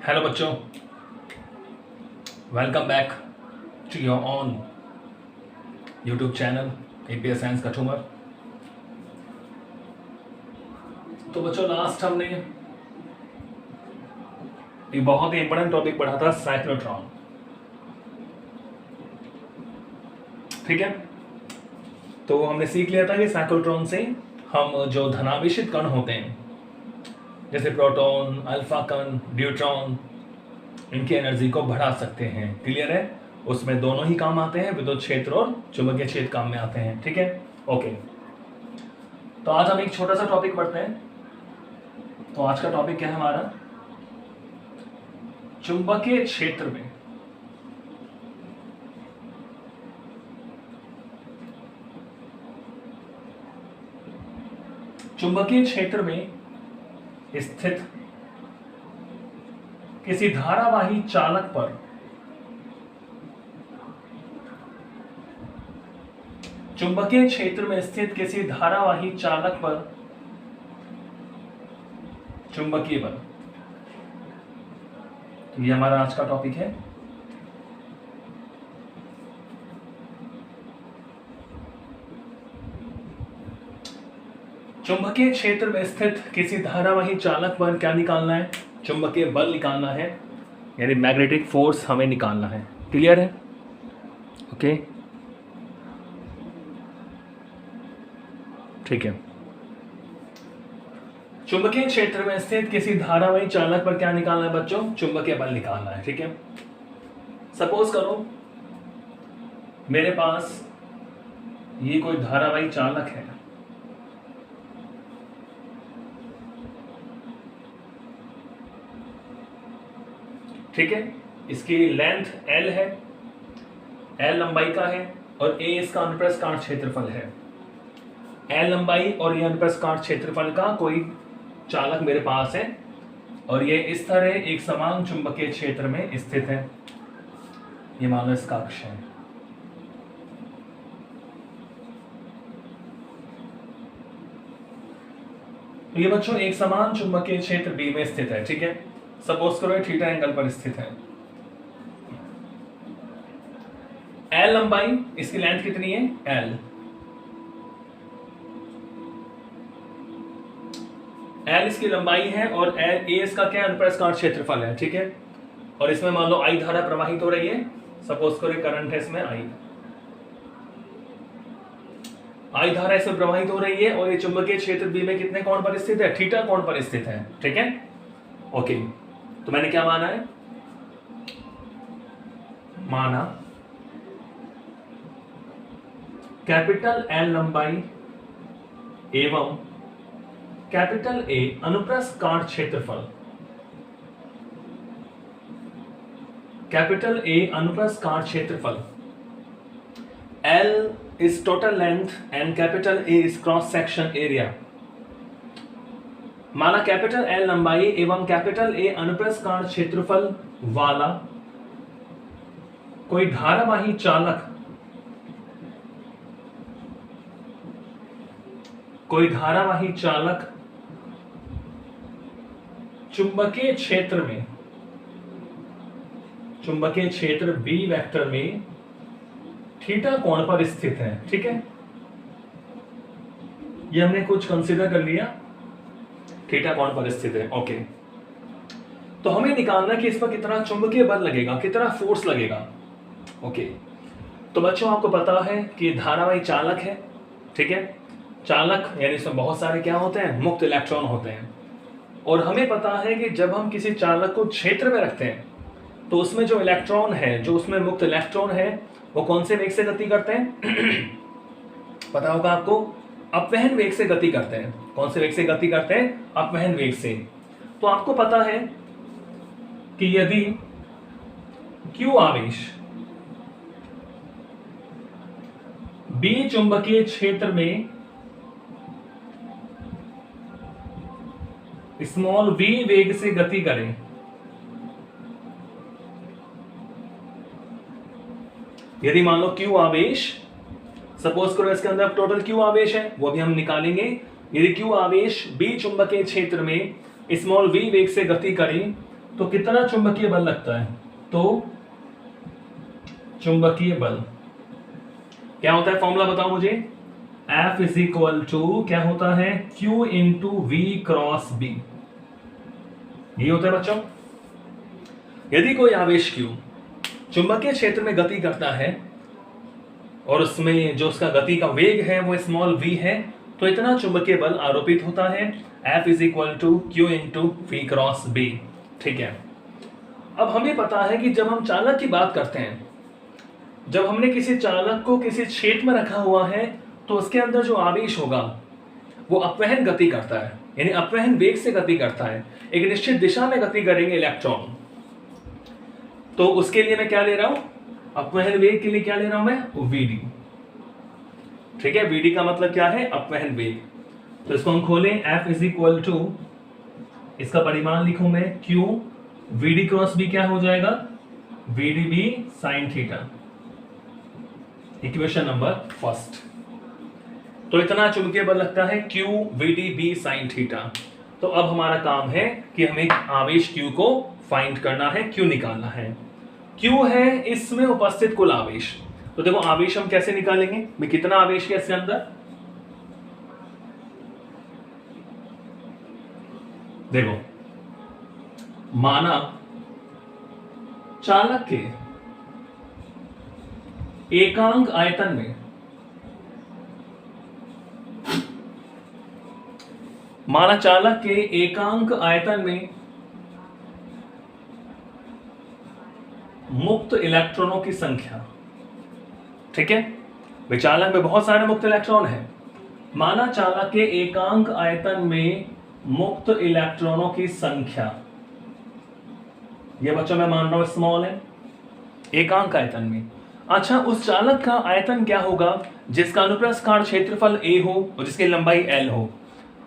Hello बच्चों, welcome back to your on YouTube channel APS science Kathumar. तो बच्चों, last हमने एक बहुत ही इंपॉर्टेंट टॉपिक पढ़ा था, साइक्लोट्रॉन। ठीक है, तो हमने सीख लिया था कि साइक्लोट्रॉन से हम जो धनावेशित कण होते हैं जैसे प्रोटॉन, अल्फा कण, न्यूट्रॉन, इनकी एनर्जी को बढ़ा सकते हैं। क्लियर है? उसमें दोनों ही काम आते हैं, विद्युत क्षेत्र और चुंबकीय क्षेत्र काम में आते हैं। ठीक है, ओके। तो आज हम एक छोटा सा टॉपिक पढ़ते हैं। तो आज का टॉपिक क्या है हमारा? चुंबकीय क्षेत्र में चुंबकीय क्षेत्र में स्थित किसी धारावाही चालक पर चुंबकीय क्षेत्र में स्थित किसी धारावाही चालक पर चुंबकीय बल, ये हमारा आज का टॉपिक है। चुंबकीय क्षेत्र में स्थित किसी धारावाही चालक पर क्या निकालना है? चुंबकीय बल निकालना है, यानी मैग्नेटिक फोर्स हमें निकालना है। क्लियर है? ओके, ठीक है। चुंबकीय क्षेत्र में स्थित किसी धारावाही चालक पर क्या निकालना है बच्चों? चुंबकीय बल निकालना है। ठीक है, सपोज करो मेरे पास ये कोई धारावाही चालक है। ठीक है, इसकी लेंथ L है, L लंबाई का है और A इसका अनुप्रस्थ काट क्षेत्रफल है। L लंबाई और ये अनुप्रस्थ काट क्षेत्रफल का कोई चालक मेरे पास है और ये इस तरह एक समान चुंबकीय क्षेत्र में स्थित है। ये मान लो इसका अक्ष है। तो ये बच्चों एक समान चुंबकीय क्षेत्र B में स्थित है। ठीक है, सपोज करो ये थीटा एंगल पर स्थित है। L लंबाई, इसकी लेंथ कितनी है? L इसकी लंबाई है और A इसका क्या अनुप्रस्थ काट क्षेत्रफल है। ठीक है, और इसमें मान लो I धारा प्रवाहित हो रही है। सपोज करो करंट है इसमें I धारा इसमें प्रवाहित हो रही है और ये चुंबकीय क्षेत्र B में कितने कोण पर स्थित है? थीटा कोण पर स्थित है। ठीक है, ओके। तो मैंने क्या माना है? माना कैपिटल L लंबाई एवं कैपिटल A अनुप्रस्थ काट क्षेत्रफल, कैपिटल A अनुप्रस्थ काट क्षेत्रफल, L is total length and capital A is cross section area। माना कैपिटल L लंबाई एवं कैपिटल A अनुप्रस्थ काट क्षेत्रफल वाला कोई धारावाही चालक चुंबकीय क्षेत्र B वेक्टर में थीटा कोण पर स्थित है। ठीक है, ये हमने कुछ कंसीडर कर लिया, थीटा कोण पर स्थित है। ओके, तो हमें निकालना कि इस पर कितना चुंबकीय बल लगेगा, कितना फोर्स लगेगा। ओके, तो बच्चों आपको पता है कि धारावाही चालक है। ठीक है, चालक यानी इसमें बहुत सारे क्या होते हैं? मुक्त इलेक्ट्रॉन होते हैं। और हमें पता है कि जब हम किसी चालक को क्षेत्र में रखते हैं तो उसमें जो इलेक्ट्रॉन है, जो उसमें मुक्त इलेक्ट्रॉन है, वो कौन से वेग से गति करते हैं? पता होगा आपको, अपवहन वेग से गति करते हैं। कौन से वेग से गति करते हैं? अपवहन वेग से। तो आपको पता है कि यदि Q आवेश B चुंबकीय क्षेत्र में स्मॉल v वेग से गति करें, यदि मान लो Q आवेश, सपोज करो इसके अंदर टोटल Q आवेश है, वो भी हम निकालेंगे। यदि Q आवेश B चुंबकीय क्षेत्र में स्मॉल v वेग से गति करें तो कितना चुंबकीय बल लगता है? तो चुंबकीय बल क्या होता है, फॉर्मूला बताओ मुझे। F इज इक्वल टू क्या होता है, Q into V cross B. ये होता है बच्चों। यदि कोई आवेश Q चुंबकीय क्षेत्र में गति करता है और उसमें जो उसका गति का वेग है वो स्मॉल v है, तो इतना चुंबकीय बल आरोपित होता है। F is equal to Q into V cross B. ठीक है। अब हमें पता है कि जब हम चालक की बात करते हैं, जब हमने किसी चालक को किसी क्षेत्र में रखा हुआ है, तो उसके अंदर जो आवेश होगा वो अपवहन गति करता है, यानी अपवहन वेग से गति करता है। एक निश्चित दिशा में गति करेंगे इलेक्ट्रॉन, तो उसके लिए मैं क्या ले रहा हूं, अपवहन वेग के लिए क्या ले रहा हूं मैं, Vd। ठीक है, Vd का मतलब क्या है, अपवहन वेग। तो इसको हम खोलें, F इज इक्वल टू, इसका परिमाण लिखूं मैं Q, Vd क्रॉस B क्या हो जाएगा, VdB sine theta. Equation number first. तो इतना चुंबकीय बल लगता है Q VdB साइन थीटा। तो अब हमारा काम है कि हमें आवेश Q को फाइंड करना है, Q निकालना है। Q है इसमें उपस्थित कुल आवेश। तो देखो आवेश हम कैसे निकालेंगे, मैं कितना आवेश है इसके अंदर, देखो माना चालक के एकांक आयतन में, माना चालक के एकांक आयतन में मुक्त इलेक्ट्रॉनों की संख्या। ठीक है, चालक में बहुत सारे मुक्त इलेक्ट्रॉन हैं। माना चालक के एकांक आयतन में मुक्त इलेक्ट्रॉनों की संख्या, यह बच्चों मैं मान रहा हूं स्मॉल है, एकांक आयतन में। अच्छा, उस चालक का आयतन क्या होगा जिसका अनुप्रस्थ काट क्षेत्रफल a हो और जिसकी लंबाई l हो,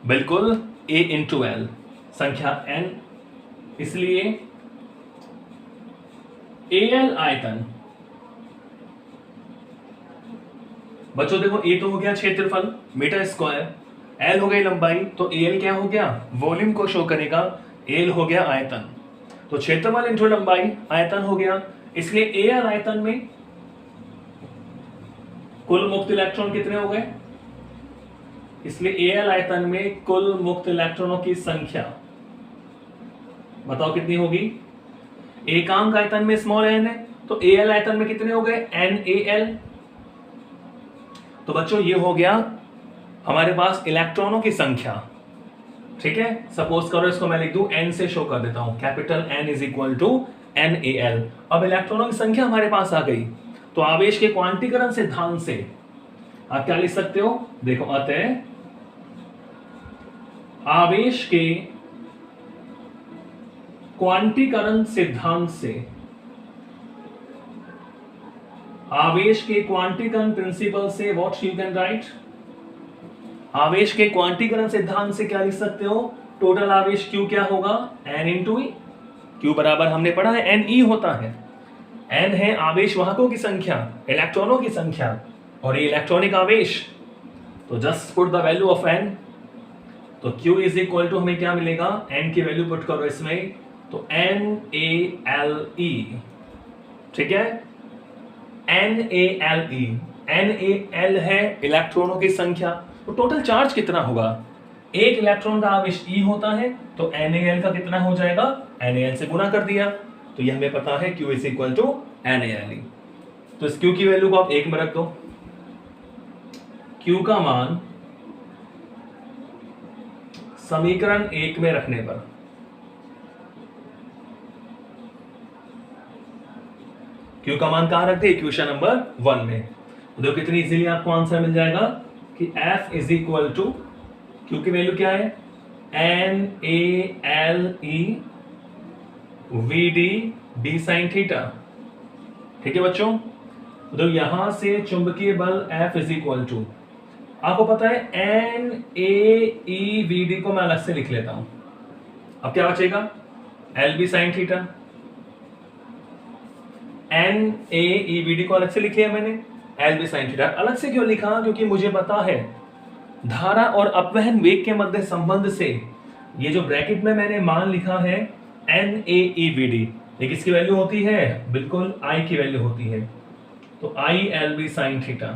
बिल्कुल a इंटू एल, संख्या n, इसलिए al आयतन। बच्चों देखो a तो हो गया क्षेत्रफल मीटर स्क्वायर, l हो गई लंबाई, तो al क्या हो गया, वॉल्यूम को शो करेगा, l हो गया आयतन। तो क्षेत्रफल इंटू लंबाई आयतन हो गया, इसलिए al आयतन में कुल मुक्त इलेक्ट्रॉन कितने हो गए, इसलिए al आयतन में कुल मुक्त इलेक्ट्रॉनों की संख्या बताओ कितनी होगी। एकांक आयतन में स्मॉल n है, तो al आयतन में कितने हो गए, NaL। तो बच्चों ये हो गया हमारे पास इलेक्ट्रॉनों की संख्या। ठीक है, सपोज करो इसको मैं लिख दूं n से शो कर देता हूं, capital N is equal to NaL। अब इलेक्ट्रॉनों की संख्या हमारे पास आ गई, तो आवेश के क्वांटीकरण सिद्धांत से आप क्या लिख सकते हो, देखो अतः आवेश के क्वांटीकरण सिद्धांत से, आवेश के क्वांटीकरण प्रिंसिपल से व्हाट यू कैन राइट, आवेश के क्वांटीकरण सिद्धांत से क्या लिख सकते हो, टोटल आवेश Q क्या होगा, N इंटू E। Q बराबर हमने पढ़ा है Ne होता है, N है आवेश वाहकों की संख्या, इलेक्ट्रॉनों की संख्या, और ये इलेक्ट्रॉनिक आवेश। तो just put the value of N, तो Q इज इक्वल टू हमें क्या मिलेगा, N की वैल्यू पुट करो इसमें, तो NaLe। ठीक है, NaLe, NaL है इलेक्ट्रॉनों की संख्या। तो टोटल चार्ज कितना होगा, एक इलेक्ट्रॉन का आवेश E होता है, तो NaL का कितना हो जाएगा, NaL से गुना कर दिया, तो ये हमें पता है Q is equal to NaLe। तो इस Q की वैल्यू को आप 1 में रख दो, Q का मान समीकरण 1 में रखने पर Q का मान कहां रखते हैं, इक्वेशन नंबर 1 में। तो देखो कितनी इजीली आपको आंसर मिल जाएगा कि F is equal to, Q की वैल्यू क्या है, NaLe VdB साइन थीटा। ठीक है बच्चों, तो यहां से चुंबकीय बल F इज इक्वल टू, आपको पता है NaEVd को मैं अलग से लिख लेता हूं। अब क्या बचेगा, LB साइन थीटा, NaEVd को अलग से लिख लिया मैंने, LB साइन थीटा। अलग से क्यों लिखा, क्योंकि मुझे पता है धारा और अपवहन वेग के मध्य संबंध से ये जो ब्रैकेट में मैंने मान लिखा है NaEVD, ये किसकी वैल्यू होती है? बिल्कुल I की वैल्यू होती है। तो ILB साइन थीटा।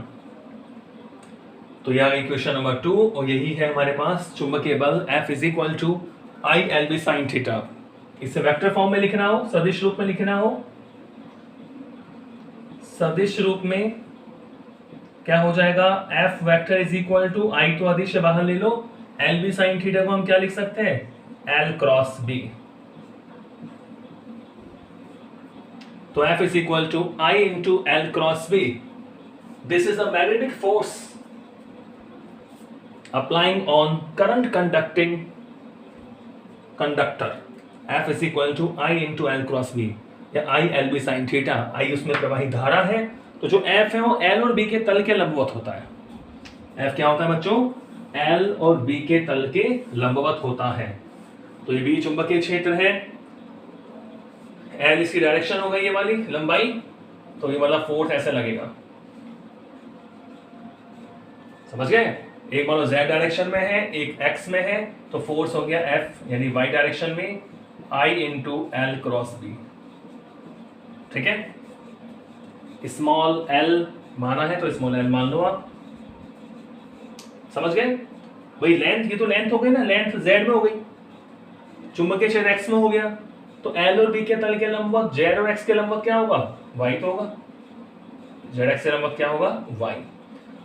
तो यह इक्वेशन नंबर 2 और यही है हमारे पास चुंबकीय बल F is equal to ILB sine theta. इसे वेक्टर फॉर्म में लिखना हो, सदिश रूप में लिखना हो, सदिश रूप में क्या हो जाएगा? F vector is equal to I तो अदिश बाहर ले लो, LB साइन थीटा को हम क्या लिख सकते हैं? L cross B। तो F is equal to I into L cross B. This is a magnetic force applying on current conducting conductor. F is equal to I into L cross B या I L B sin theta. I उसमें प्रवाहित धारा है, तो जो F है वो L और B के तल के लंबवत होता है। F क्या होता है बच्चों? L और B के तल के लंबवत होता है। तो ये B चुंबकीय क्षेत्र है, L इसकी डायरेक्शन हो गई ये वाली लंबाई, तो ये वाला फोर्स ऐसे लगेगा। समझ गए? एक मानो Z डायरेक्शन में है, एक X में है, तो फोर्स हो गया F यानी Y डायरेक्शन में I into L cross B। ठीक है? स्मॉल L माना है तो स्मॉल L मान लो आप। समझ गए? वही लेंथ, ये तो लेंथ हो गई ना, लेंथ Z में हो गई, चुंबकीय क्षेत्र X में हो गया, तो L और B के तल के लंबवत Z और X के लंबवत क्या होगा? Y तो होगा। ZX के लंबवत क्या होगा? Y।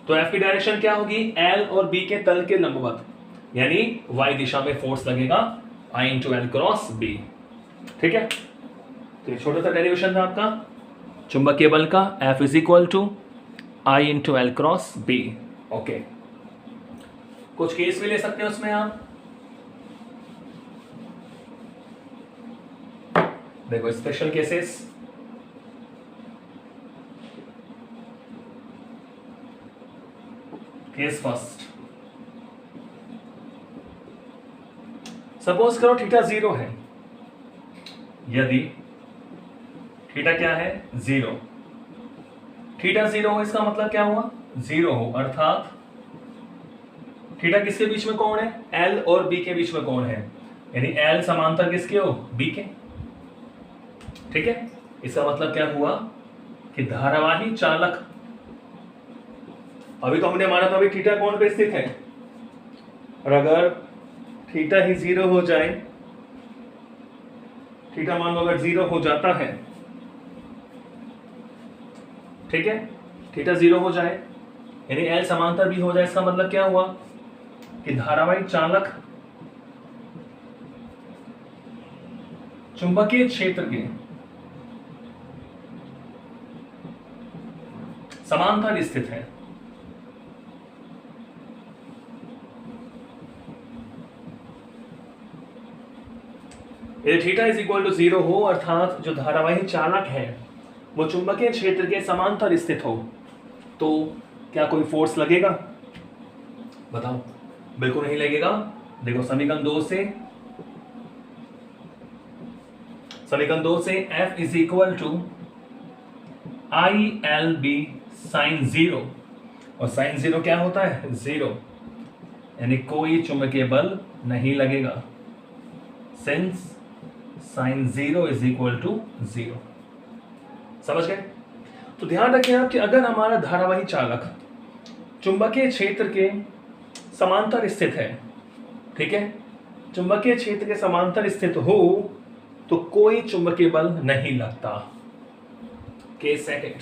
तो F की डायरेक्शन क्या होगी? L और B के तल के लंबवत, यानी Y दिशा में फोर्स लगेगा I into L cross B। ठीक है? तो ये छोटा सा डेरिवेशन था आपका चुंबकीय बल का। F is equal to I into L cross B। Okay, कुछ केस भी ले सकते हैं उसमें आप। देखो special cases, case first, suppose करो थीटा 0 है। यदि थीटा क्या है? 0। थीटा 0 हो इसका मतलब क्या हुआ? 0 हो, अर्थात थीटा किसके बीच में कोण है? L और B के बीच में कोण है, यानी L समांतर किसके हो? B के। ठीक है? इसका मतलब क्या हुआ कि धारावाही चालक, अभी तो हमने माना था अभी थीटा कोण पे स्थित है, और अगर थीटा ही 0 हो जाए, थीटा मान लो अगर 0 हो जाता है, ठीक है, थीटा 0 हो जाए यानी L समांतर भी हो जाए, इसका मतलब क्या हुआ कि धारावाही चालक चुंबकीय क्षेत्र के समांतर स्थित है। यदि थीटा इज इक्वल टू 0 हो, अर्थात जो धारावाही चालक है वो चुंबकीय क्षेत्र के समांतर स्थित हो, तो क्या कोई फोर्स लगेगा? बताओ। बिल्कुल नहीं लगेगा। देखो समीकरण 2 से, समीकरण 2 से F is equal to ILB sine 0, और साइन 0 क्या होता है? 0, यानी कोई चुंबकीय बल नहीं लगेगा, since sine 0 is equal to 0। समझ गए? तो ध्यान रखें आप कि अगर हमारा धारावाही चालक चुंबकीय क्षेत्र के समांतर स्थित है, ठीक है, चुंबकीय क्षेत्र के समांतर स्थित हो, तो कोई चुंबकीय बल नहीं लगता। Case second,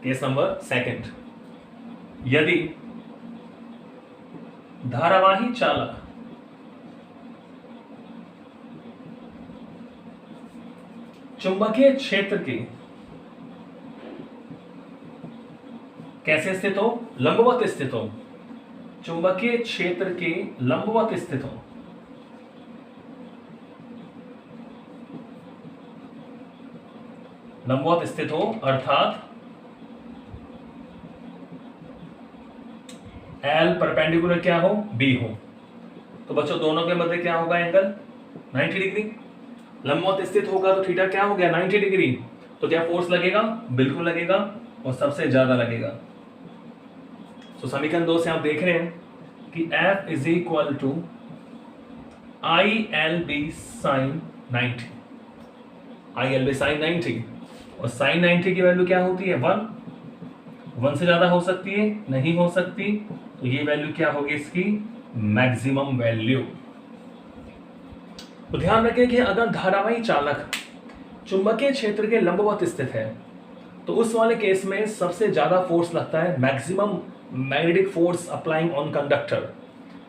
case number second, यदि धारावाही चालक चुंबकीय क्षेत्र के कैसे स्थित हो? लंबवत स्थित हो। चुंबकीय क्षेत्र के लंबवत स्थित हो, लंबवत स्थित हो, अर्थात L परपेंडिकुलर क्या हो? B हो। तो बच्चों दोनों के मध्य क्या होगा? Angle 90 degree. लंबवत स्थित होगा तो थीटा क्या हो गया? 90 डिग्री। तो क्या फोर्स लगेगा? बिल्कुल लगेगा, और सबसे ज्यादा लगेगा। तो समीकरण 2 से आप देख रहे हैं कि F is equal to ILB sine 90, ILB sine 90, और साइन 90 की वैल्यू क्या होती है 1 से ज्यादा हो सकती है, नहीं हो सकती, तो ये वैल्यू क्या होगी इसकी मैक्सिमम वैल्यू। तो ध्यान रखें कि अगर धारावाही चालक चुंबकीय क्षेत्र के लंबवत स्थित है तो उस वाले केस में सबसे ज्यादा फोर्स लगता है, maximum magnetic force applying on conductor,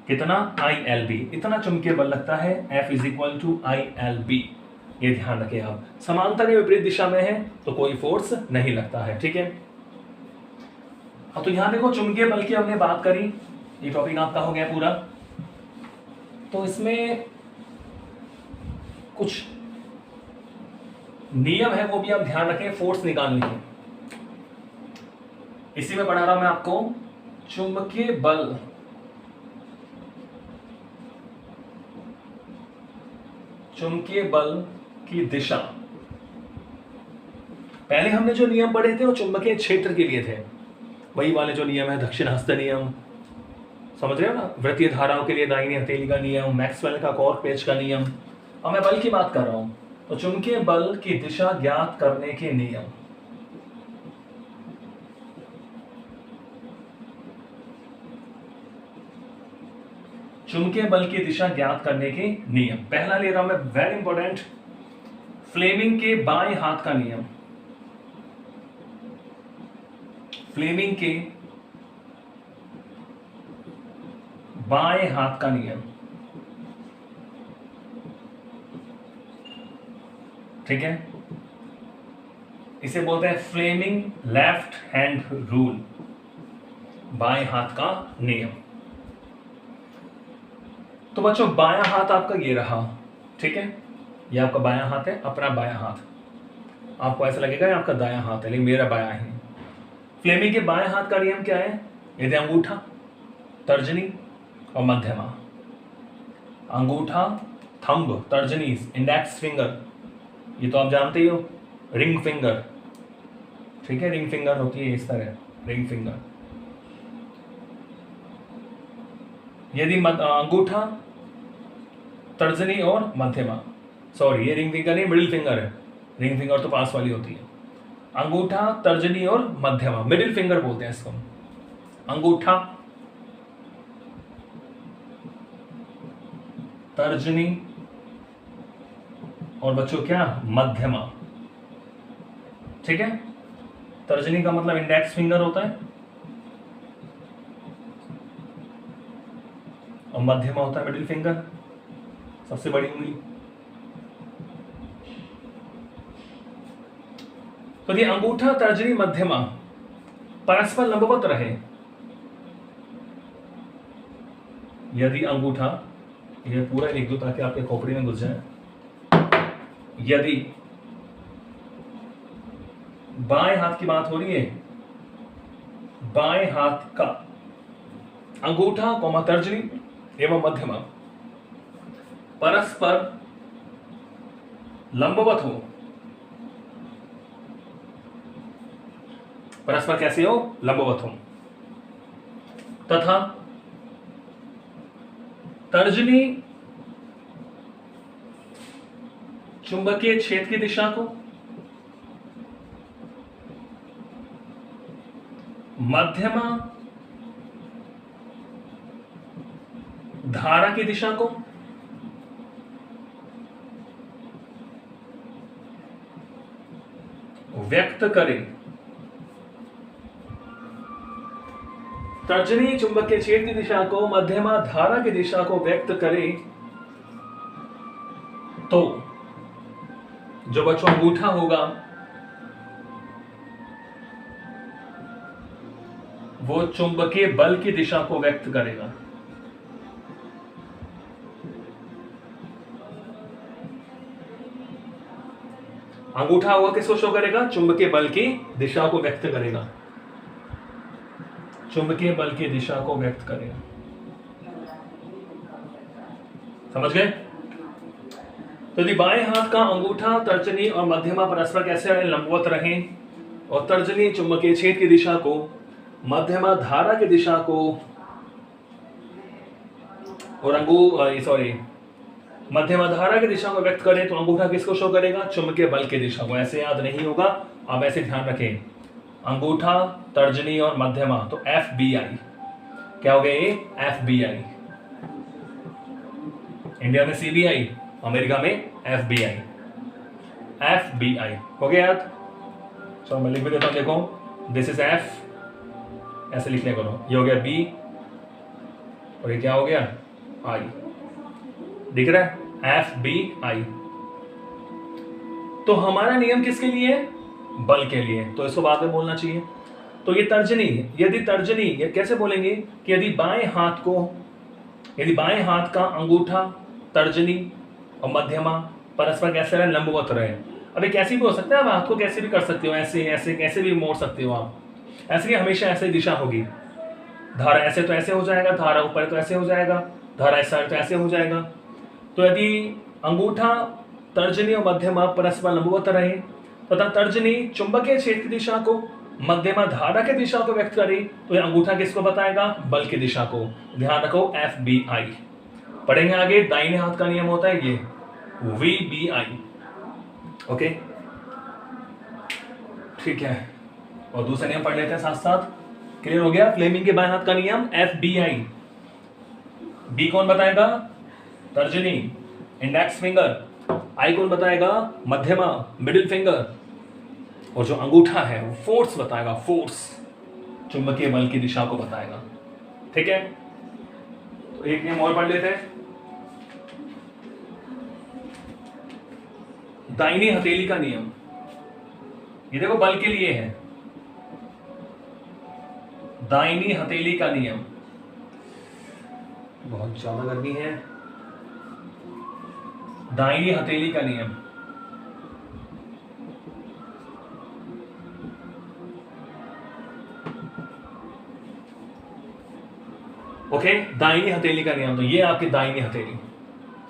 कितना ILB, इतना चुंबकीय बल लगता है F is equal to ILB। ये ध्यान रखें आप। समांतर या विपरीत दिशा में है तो कोई फोर्स नहीं लगता है, ठीक है। अब तो यहां देखो चुंबकीय बल की हमने बात करी, ये टॉपिक आपका हो गया पूरा। तो इसमें कुछ नियम है वो भी आप ध्यान रखें फोर्स निकालने के। इसी में पढ़ा रहा हूं मैं आपको चुंबकीय बल की दिशा। पहले हमने जो नियम पढ़े थे वो चुंबकीय क्षेत्र के लिए थे, वही वाले जो नियम है दक्षिणाहस्त नियम, समझ रहे हो ना, वृत्तीय धाराओं के लिए दाहिनी हथेली का नियम, मैक्सवेल का कॉर्क पेच का नियम। अब मैं बल की बात कर रहा हूं, तो चुंबकीय बल की दिशा ज्ञात करने के नियम। चुंबकीय बल की दिशा ज्ञात करने के नियम। पहला ले रहा हूं मैं, वेरी इंपॉर्टेंट, फ्लेमिंग के बाएं हाथ का नियम। फ्लेमिंग के बाएं हाथ का नियम, ठीक है, इसे बोलते हैं फ्लेमिंग लेफ्ट हैंड रूल, बाएं हाथ का नियम। तो बच्चों बायां हाथ आपका ये रहा, ठीक है, ये आपका बायां हाथ है, अपना बायां हाथ। आपको ऐसा लगेगा ये आपका दायां हाथ है, लेकिन मेरा बायां है। फ्लेमिंग के बाएं हाथ का नियम क्या है? यदि अंगूठा, तर्जनी और मध्यमा, अंगूठा, थंब, तर्जनी, इंडेक्स फिंगर, ये तो आप जानते ही हो, रिंग फिंगर, ठीक है, रिंग फिंगर होती है इस तरह, रिंग फिंगर। यदि अंगूठा, तर्जनी और मध्यमा, सॉरी ये रिंग फिंगर नहीं, मिडिल फिंगर है, रिंग फिंगर तो पास वाली होती है। अंगूठा, तर्जनी और मध्यमा, मिडिल फिंगर बोलते हैं इसको। अंगूठा, तर्जनी और बच्चों क्या मध्यमा, ठीक है। तर्जनी का मतलब इंडेक्स फिंगर होता है और मध्यमा होता है मिडिल फिंगर, सबसे बड़ी उंगली। तो ये अंगूठा, तर्जनी, मध्यमा परस्पर लंबवत रहे। यदि अंगूठा, ये पूरा लिख दो ताकि आपके खोपड़ी में घुस जाए। यदि बाएं हाथ की बात हो रही है, बाएं हाथ का अंगूठा, तर्जनी एवं मध्यमा परस्पर लंबवत हो, परस्पर कैसे हो? लंबवत हो, तथा तर्जनी चुंबकीय क्षेत्र की दिशा को, मध्यमा धारा की दिशा को, व्यक्त करें। तर्जनी चुंबकीय क्षेत्र की दिशा को, मध्यमा धारा की दिशा को व्यक्त करे तो जो बच्चों अंगूठा होगा वो चुंबकीय बल की दिशा को व्यक्त करेगा। अंगूठा होगा किसको शो करेगा? चुंबकीय बल की दिशा को व्यक्त करेगा, चुंबकीय बल की दिशा को व्यक्त करेगा। समझ गए? तो यदि बाएं हाथ का अंगूठा, तर्जनी और मध्यमा परस्पर कैसे रहे? लंबवत रहें, और तर्जनी चुंबकीय क्षेत्र की दिशा को, मध्यमा धारा की दिशा को और मध्यमा धारा की दिशा को व्यक्त करें तो अंगूठा किसको शो करेगा? चुंबकीय बल की दिशा को। ऐसे याद नहीं होगा, आप ऐसे ध्यान रखें, अंगूठा, तर्जनी और मध्यमा, तो FBI क्या हो गया? ये FBI। इंडिया में CBI, अमेरिका में FBI। FBI हो गया याद? चलो मैं लिख भी देता हूं, देखो, दिस इज F, ऐसे लिखने करो, ये हो गया B और ये क्या हो गया? I। दिख रहा है? FBI। तो हमारा नियम किसके लिए है? बल के लिए, तो इसको बाद में बोलना चाहिए। तो ये तर्जनी, यदि तर्जनी, ये कैसे बोलेंगे कि यदि बाएं हाथ का अंगूठा, तर्जनी और मध्यमा परस्पर कैसे रहे? लंबवत रहे। अब ये कैसे भी हो सकता है, आप हाथ को कैसे भी कर सकते हो, ऐसे ऐसे कैसे भी मोड़ सकते हो आप, ऐसे नहीं, हमेशा ऐसे दिशा होगी। धारा ऐसे तो ऐसे हो जाएगा, धारा ऊपर तो ऐसे हो जाएगा, धारा इस साइड तो ऐसे हो जाएगा। तो यदि अंगूठा, तर्जनी और मध्यमा परस्पर लंबवत रहे तथा तर्जनी चुंबकीय क्षेत्र की दिशा को, मध्यमा धारा की दिशा को व्यक्त करे, तो ये अंगूठा किसको बताएगा? बल की दिशा को। ध्यान रखो, FBI। पढ़ेंगे आगे, दाहिने हाथ का नियम होता है ये VBI। ओके, ठीक है, और दूसरा नियम पढ़ लेते हैं साथ साथ। क्लियर हो गया? फ्लेमिंग के बाएं हाथ का नियम FBI। B कौन बताएगा? तर्जनी, इंडेक्स फिंगर। I कौन बताएगा? मध्यमा, मिडिल फिंगर। और जो अंगूठा है वो फोर्स बताएगा, फोर्स, चुंबकीय बल की दिशा को बताएगा। ठीक है, तो एक नियम और पढ़ लेते हैं, दाहिनी हथेली का नियम। ये देखो बल के लिए है, दाहिनी हथेली का नियम। बहुत ज्यादा गर्मी है। दाहिनी हथेली का नियम, ओके, दाहिनी हथेली का नियम। तो ये आपकी दाहिनी हथेली,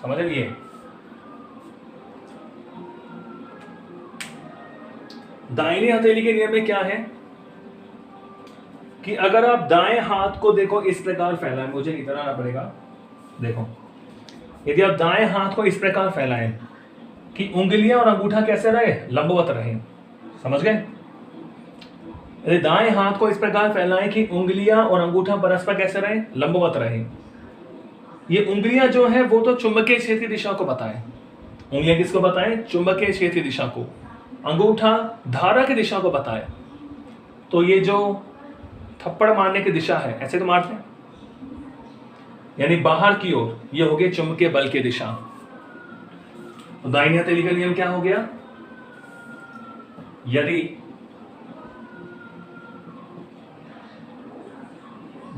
समझ रहे? ये दाहिनी हथेली के नियम में क्या है कि अगर आप दाएं हाथ को देखो इस प्रकार फैलाएं, मुझे इधर आना पड़ेगा, देखो, यदि आप दाएं हाथ को इस प्रकार फैलाएं कि उंगलियां और अंगूठा कैसे रहे? लंबवत रहे। समझ गए? यदि दाएं हाथ को इस प्रकार फैलाएं कि उंगलियां और अंगूठा परस्पर कैसे रहे? लंबवत रहे। ये उंगलियां जो है वो तो चुंबकीय क्षेत्र की दिशा को बताएं। उंगलियां किसको बताएं? चुंबकीय क्षेत्र की दिशा को। अंगूठा धारा की दिशा को बताए। तो ये जो थप्पड़ मारने की दिशा है, ऐसे तो मारते हैं, यानी बाहर की ओर, ये हो गई चुंबकीय बल की दिशा। तो दाहिनी हथेली का नियम क्या हो गया? यदि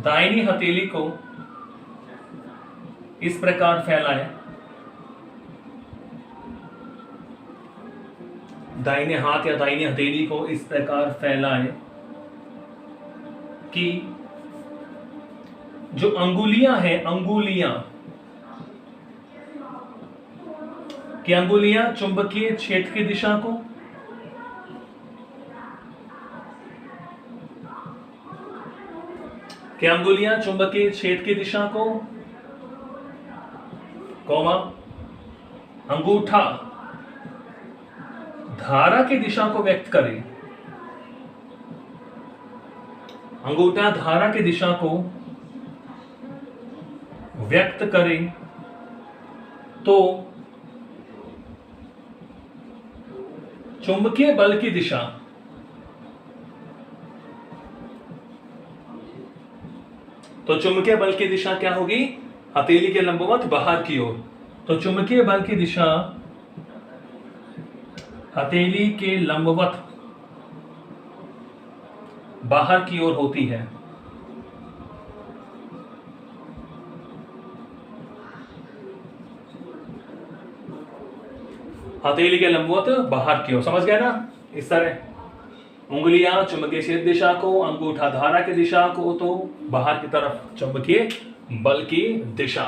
दाहिनी हथेली को इस प्रकार फैलाएं, दाहिने हाथ या दाहिनी हथेली को इस प्रकार फैलाएं कि जो अंगुलियां हैं, अंगुलियां चुंबकीय क्षेत्र की दिशा को, अंगुलियां चुंबकीय क्षेत्र की दिशा को, कॉमा, अंगूठा धारा की दिशा को व्यक्त करें, अंगूठा धारा की दिशा को व्यक्त करें, तो चुंबकीय बल की दिशा, तो चुंबकीय बल की दिशा क्या होगी? हथेली के लंबवत बाहर की ओर। तो चुंबकीय बल की दिशा हथेली के लंबवत बाहर की ओर होती है। हथेली के लंबवत बाहर की ओर, समझ गए ना? इस तरह उंगलियां चुंबकीय क्षेत्र दिशा को, अंगूठा धारा की दिशा को, तो बाहर की तरफ चुंबकीय बल की दिशा।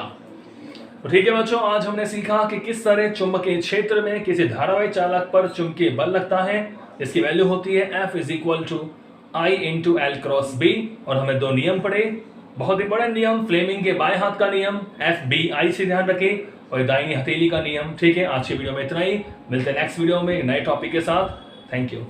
तो ठीक है बच्चों, आज हमने सीखा कि किस तरह चुंबकीय क्षेत्र में किसी धारावाही चालक पर चुंबकीय बल लगता है। इसकी वैल्यू होती है F = I into L cross B, और हमें दो नियम पढ़े, बहुत इंपॉर्टेंट नियम, फ्लेमिंग के बाएं हाथ का नियम FBI से ध्यान रखें, और दाहिनी हथेली का नियम। ठीक है, आज की वीडियो में इतना ही, मिलते हैं नेक्स्ट वीडियो में नए टॉपिक के साथ। Thank you.